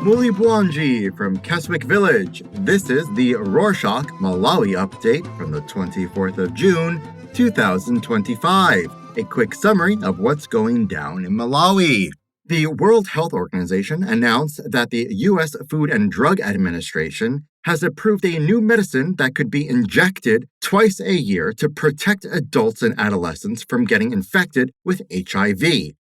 Muli Bwanji from Keswick Village. This is the Rorschach Malawi update from the 24th of June, 2025. A quick summary of what's going down in Malawi. The World Health Organization announced that the U.S. Food and Drug Administration has approved a new medicine that could be injected twice a year to protect adults and adolescents from getting infected with HIV.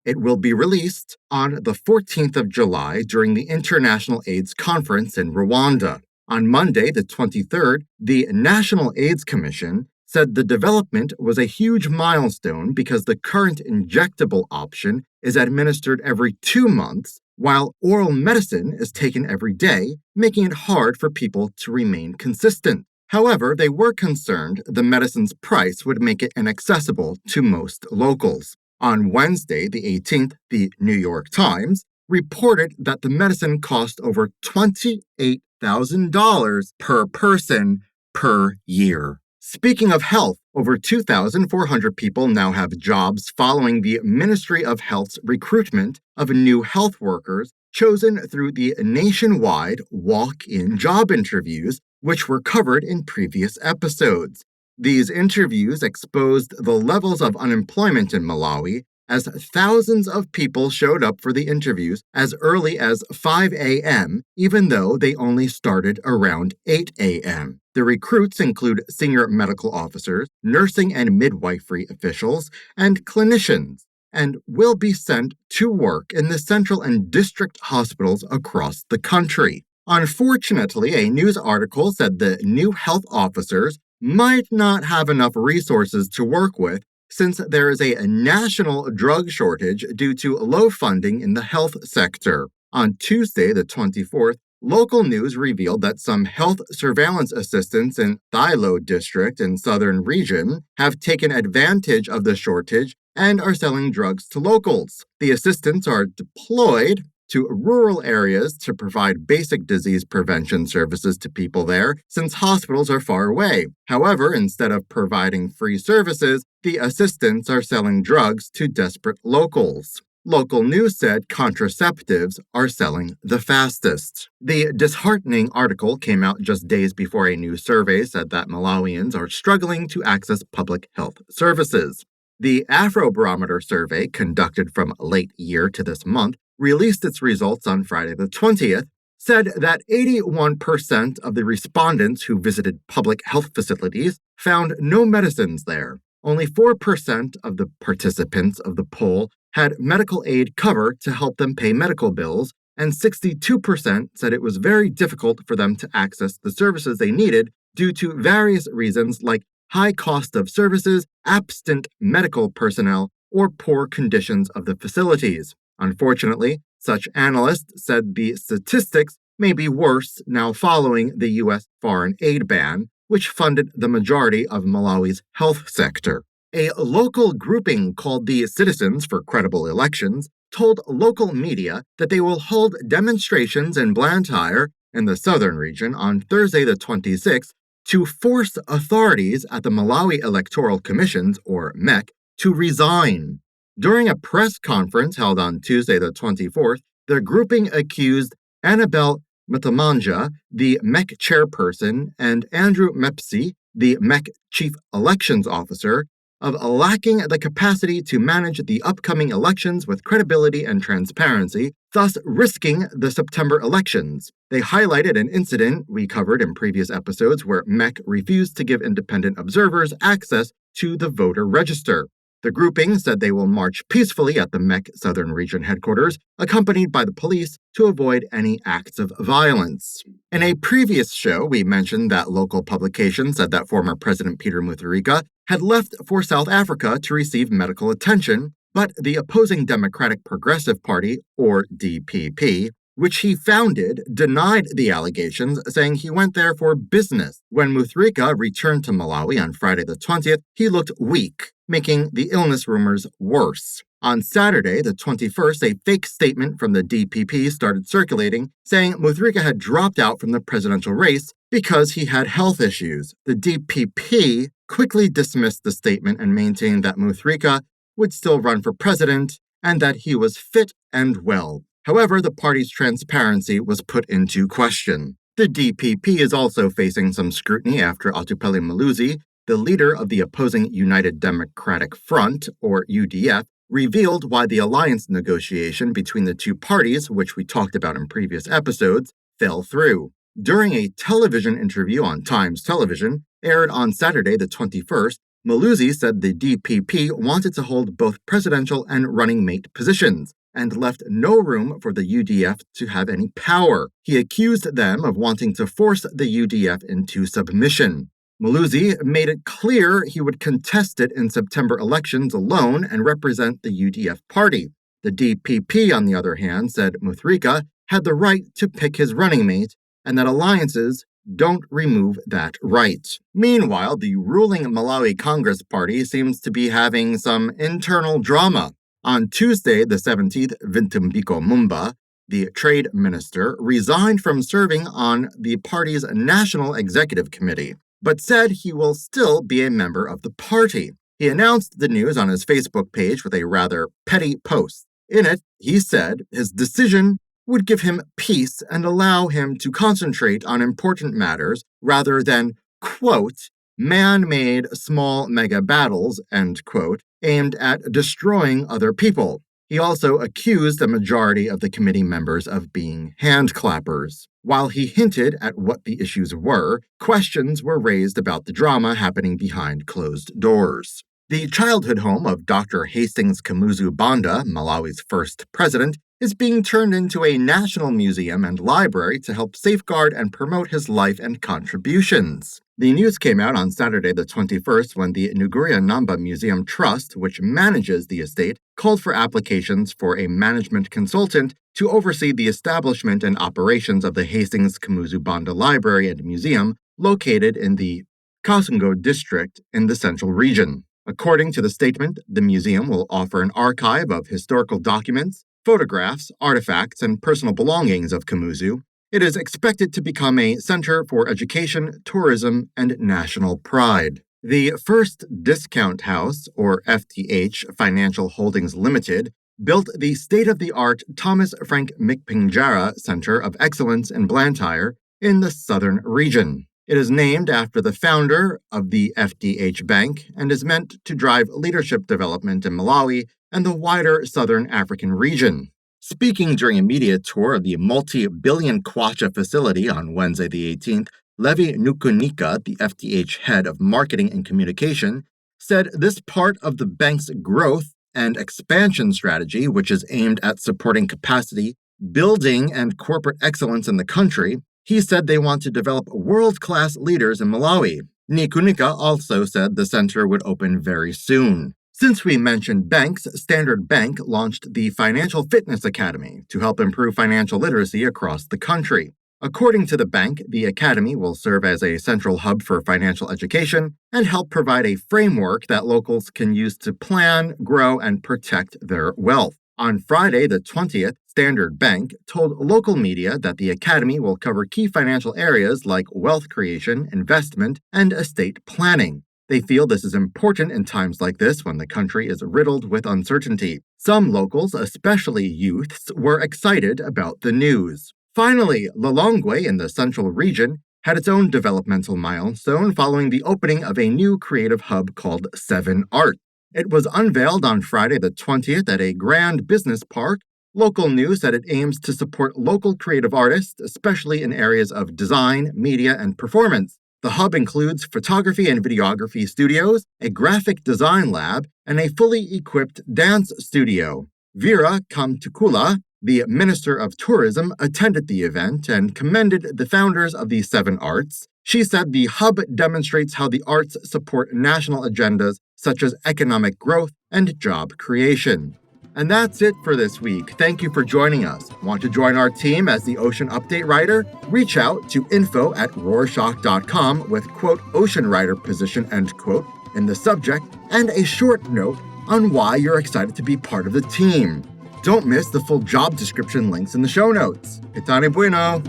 It will be released on the 14th of July during the International AIDS Conference in Rwanda. On Monday, the 23rd, the National AIDS Commission said the development was a huge milestone because the current injectable option is administered every 2 months, while oral medicine is taken every day, making it hard for people to remain consistent. However, they were concerned the medicine's price would make it inaccessible to most locals. On Wednesday, the 18th, the New York Times reported that the medicine cost over $28,000 per person per year. Speaking of health, over 2,400 people now have jobs following the Ministry of Health's recruitment of new health workers chosen through the nationwide walk-in job interviews, which were covered in previous episodes. These interviews exposed the levels of unemployment in Malawi as thousands of people showed up for the interviews as early as 5 a.m., even though they only started around 8 a.m. The recruits include senior medical officers, nursing and midwifery officials, and clinicians, and will be sent to work in the central and district hospitals across the country. Unfortunately, a news article said the new health officers might not have enough resources to work with since there is a national drug shortage due to low funding in the health sector. On Tuesday, the 24th, local news revealed that some health surveillance assistants in Thilo district in southern region have taken advantage of the shortage and are selling drugs to locals. The assistants are deployed to rural areas to provide basic disease prevention services to people there, since hospitals are far away. However, instead of providing free services, the assistants are selling drugs to desperate locals. Local news said contraceptives are selling the fastest. The disheartening article came out just days before a new survey said that Malawians are struggling to access public health services. The Afrobarometer survey, conducted from late year to this month, released its results on Friday the 20th, said that 81% of the respondents who visited public health facilities found no medicines there. Only 4% of the participants of the poll had medical aid cover to help them pay medical bills, and 62% said it was very difficult for them to access the services they needed due to various reasons like high cost of services, absent medical personnel, or poor conditions of the facilities. Unfortunately, such analysts said the statistics may be worse now following the U.S. foreign aid ban, which funded the majority of Malawi's health sector. A local grouping called the Citizens for Credible Elections told local media that they will hold demonstrations in Blantyre, in the southern region, on Thursday the 26th to force authorities at the Malawi Electoral Commissions, or MEC, to resign. During a press conference held on Tuesday the 24th, the grouping accused Annabelle Matamanja, the MEC chairperson, and Andrew Mepsi, the MEC chief elections officer, of lacking the capacity to manage the upcoming elections with credibility and transparency, thus risking the September elections. They highlighted an incident we covered in previous episodes where MEC refused to give independent observers access to the voter register. The grouping said they will march peacefully at the MEC Southern Region headquarters, accompanied by the police, to avoid any acts of violence. In a previous show, we mentioned that local publications said that former President Peter Mutharika had left for South Africa to receive medical attention, but the opposing Democratic Progressive Party, or DPP, which he founded, denied the allegations, saying he went there for business. When Mutharika returned to Malawi on Friday the 20th, he looked weak, making the illness rumors worse. On Saturday, the 21st, a fake statement from the DPP started circulating, saying Mutharika had dropped out from the presidential race because he had health issues. The DPP quickly dismissed the statement and maintained that Mutharika would still run for president and that he was fit and well. However, the party's transparency was put into question. The DPP is also facing some scrutiny after Atupele Maluzi, the leader of the opposing United Democratic Front, or UDF, revealed why the alliance negotiation between the two parties, which we talked about in previous episodes, fell through. During a television interview on Times Television, aired on Saturday the 21st, Maluzi said the DPP wanted to hold both presidential and running mate positions, and left no room for the UDF to have any power. He accused them of wanting to force the UDF into submission. Maluzi made it clear he would contest it in September elections alone and represent the UDF party. The DPP, on the other hand, said Mutharika had the right to pick his running mate and that alliances don't remove that right. Meanwhile, the ruling Malawi Congress Party seems to be having some internal drama. On Tuesday, the 17th, Vintumbiko Mumba, the trade minister, resigned from serving on the party's National Executive Committee, but said he will still be a member of the party. He announced the news on his Facebook page with a rather petty post. In it, he said his decision would give him peace and allow him to concentrate on important matters rather than, quote, man-made small mega battles, end quote, aimed at destroying other people. He also accused the majority of the committee members of being hand clappers. While he hinted at what the issues were, questions were raised about the drama happening behind closed doors. The childhood home of Dr. Hastings Kamuzu Banda, Malawi's first president, is being turned into a national museum and library to help safeguard and promote his life and contributions. The news came out on Saturday the 21st when the Nuguria Namba Museum Trust, which manages the estate, called for applications for a management consultant to oversee the establishment and operations of the Hastings Kamuzu Banda Library and Museum located in the Kasungo district in the central region. According to the statement, the museum will offer an archive of historical documents, photographs, artifacts, and personal belongings of Kamuzu. It is expected to become a center for education, tourism, and national pride. The First Discount House, or FTH Financial Holdings Limited, built the state-of-the-art Thomas Frank Mikpinjara Center of Excellence in Blantyre in the southern region. It is named after the founder of the FDH Bank and is meant to drive leadership development in Malawi and the wider southern African region. Speaking during a media tour of the multi-billion kwacha facility on Wednesday the 18th, Levi Nukunika, the FDH head of marketing and communication, said this part of the bank's growth and expansion strategy, which is aimed at supporting capacity, building, and corporate excellence in the country. He said they want to develop world-class leaders in Malawi. Nikunika also said the center would open very soon. Since we mentioned banks, Standard Bank launched the Financial Fitness Academy to help improve financial literacy across the country. According to the bank, the academy will serve as a central hub for financial education and help provide a framework that locals can use to plan, grow, and protect their wealth. On Friday, the 20th, Standard Bank told local media that the academy will cover key financial areas like wealth creation, investment, and estate planning. They feel this is important in times like this when the country is riddled with uncertainty. Some locals, especially youths, were excited about the news. Finally, Lilongwe in the central region had its own developmental milestone following the opening of a new creative hub called 7 Art. It was unveiled on Friday the 20th at a grand business park. Local news said it aims to support local creative artists, especially in areas of design, media, and performance. The hub includes photography and videography studios, a graphic design lab, and a fully equipped dance studio. Vera Kamtukula, the Minister of Tourism, attended the event and commended the founders of the 7 Arts. She said the hub demonstrates how the arts support national agendas such as economic growth and job creation. And that's it for this week. Thank you for joining us. Want to join our team as the Ocean Update Writer? Reach out to info@rorschach.com with, quote, Ocean Writer position, end quote, in the subject and a short note on why you're excited to be part of the team. Don't miss the full job description links in the show notes. Que tal bueno?